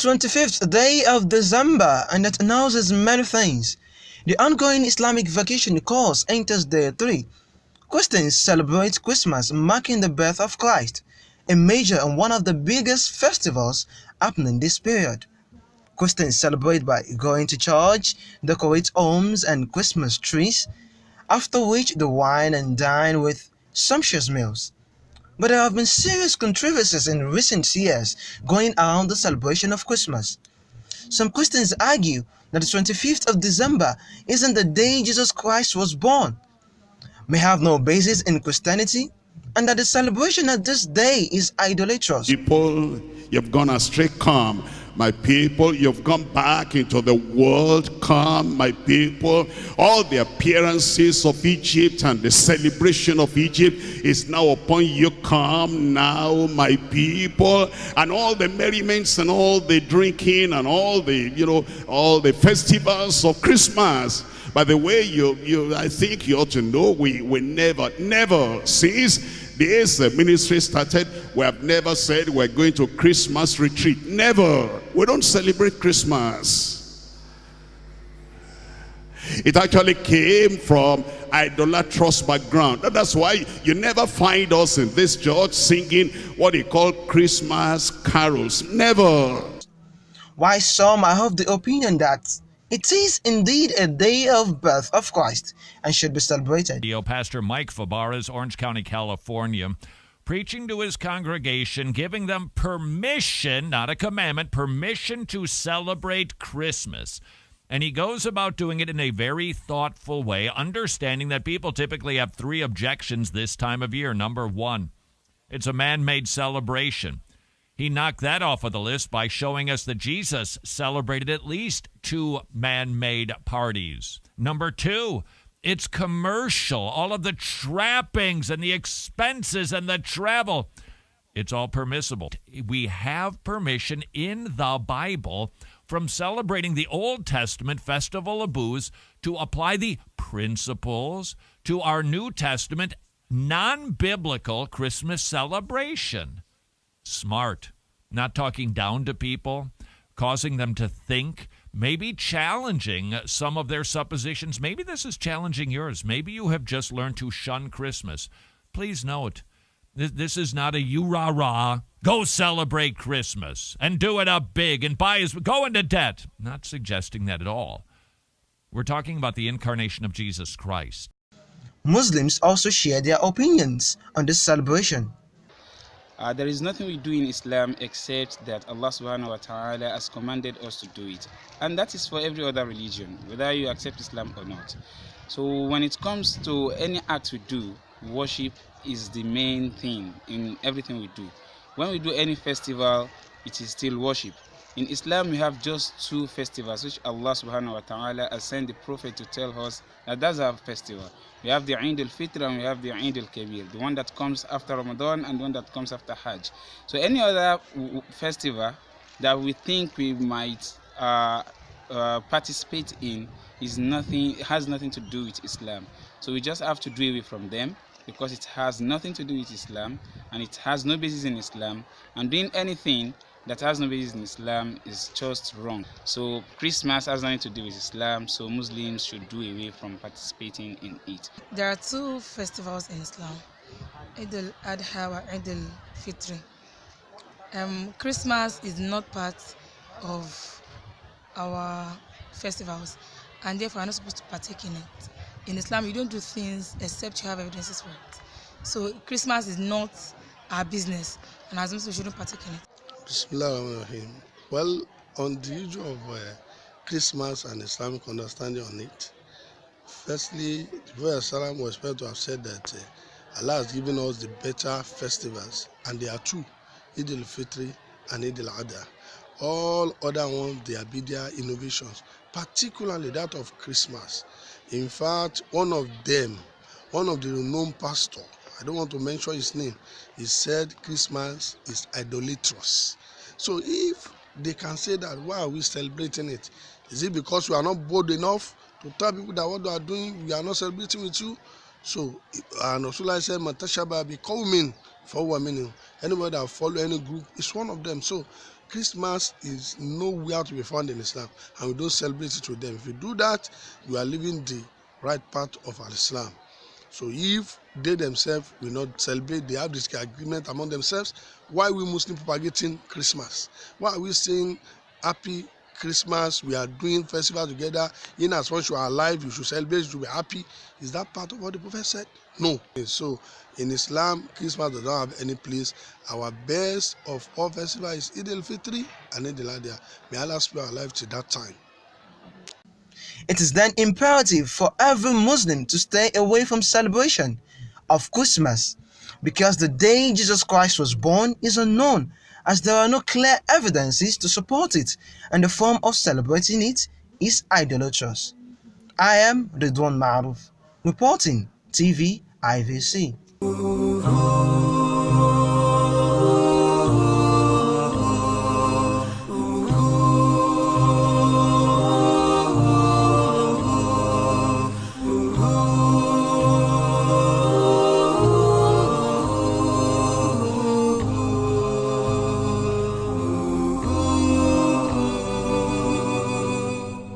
25th day of December, and that announces many things. The ongoing Islamic Vacation Course enters day 3. Christians celebrate Christmas, marking the birth of Christ, a major and one of the biggest festivals happening this period. Christians celebrate by going to church, decorate homes and Christmas trees, after which they wine and dine with sumptuous meals. But there have been serious controversies in recent years going around the celebration of Christmas. Some Christians argue that the 25th of December isn't the day Jesus Christ was born, may have no basis in Christianity, and that the celebration of this day is idolatrous. People, you've gone astray, come. My people, you've gone back into the world, come, my people. All the appearances of Egypt and the celebration of Egypt is now upon you, come now, my people. And all the merriments and all the drinking and all the, all the festivals of Christmas. By the way, I think you ought to know, we never since this ministry started, we have never said we're going to Christmas retreat. Never. We don't celebrate Christmas. It actually came from idolatrous background. That's why you never find us in this church singing what they call Christmas carols. Never. Why some are of the opinion that it is indeed a day of birth of Christ and should be celebrated. Pastor Mike Fabarez, Orange County, California, preaching to his congregation, giving them permission, not a commandment, permission to celebrate Christmas. And he goes about doing it in a very thoughtful way, understanding that people typically have 3 objections this time of year. Number 1, it's a man-made celebration. He knocked that off of the list by showing us that Jesus celebrated at least 2 man-made parties. Number 2, it's commercial. All of the trappings and the expenses and the travel, it's all permissible. We have permission in the Bible from celebrating the Old Testament Festival of Booths to apply the principles to our New Testament non-biblical Christmas celebration. Smart, not talking down to people, causing them to think, maybe challenging some of their suppositions. Maybe this is challenging yours. Maybe you have just learned to shun Christmas. Please note, this is not a you-rah-rah, go celebrate Christmas and do it up big and go into debt. Not suggesting that at all. We're talking about the incarnation of Jesus Christ. Muslims also share their opinions on this celebration. There is nothing we do in Islam except that Allah subhanahu wa ta'ala has commanded us to do it. And that is for every other religion, whether you accept Islam or not. So when it comes to any act we do, worship is the main thing in everything we do. When we do any festival, it is still worship. In Islam, we have just 2 festivals, which Allah subhanahu wa ta'ala has sent the Prophet to tell us that that's our festival. We have the Eid al-Fitr and we have the Eid al-Kabir, the one that comes after Ramadan and the one that comes after Hajj. So any other festival that we think we might participate in has nothing to do with Islam. So we just have to do away from them because it has nothing to do with Islam and it has no basis in Islam. And doing anything that has no basis in Islam is just wrong. So Christmas has nothing to do with Islam, so Muslims should do away from participating in it. There are 2 festivals in Islam, Eid al-Adha and Eid al-Fitr. Christmas is not part of our festivals, and therefore are not supposed to partake in it. In Islam, you don't do things except you have evidences for it. So Christmas is not our business, and as Muslims, we shouldn't partake in it. Bismillahirrahmanirrahim. Well, on the issue of Christmas and Islamic understanding on it, firstly, the Prophet ﷺ was supposed to have said that Allah has given us the better festivals, and there are 2, Eid al-Fitr and Eid al-Adha. All other ones, they are their innovations, particularly that of Christmas. In fact, one of the renowned pastor, I don't want to mention his name, he said Christmas is idolatrous. So if they can say that, why are we celebrating it? Is it because we are not bold enough to tell people that what they are doing, we are not celebrating with you? So, and Rasulullah said, Matashaba bi qawmin fahuwa minhum. Anybody that follow any group is one of them. So Christmas is nowhere to be found in Islam, and we don't celebrate it with them. If you do that, you are living the right part of Islam. So if they themselves will not celebrate, they have this agreement among themselves. Why are we Muslims propagating Christmas? Why are we saying happy Christmas? We are doing festival together. In as much you are alive, you should celebrate, you should be happy. Is that part of what the Prophet said? No. So in Islam, Christmas does not have any place. Our best of all festivals is Eid al-Fitr and Eid al-Adha. May Allah spare our life till that time. It is then imperative for every Muslim to stay away from celebration of Christmas, because the day Jesus Christ was born is unknown, as there are no clear evidences to support it, and the form of celebrating it is idolatrous. I am Ridwan Maruf, reporting TV IVC.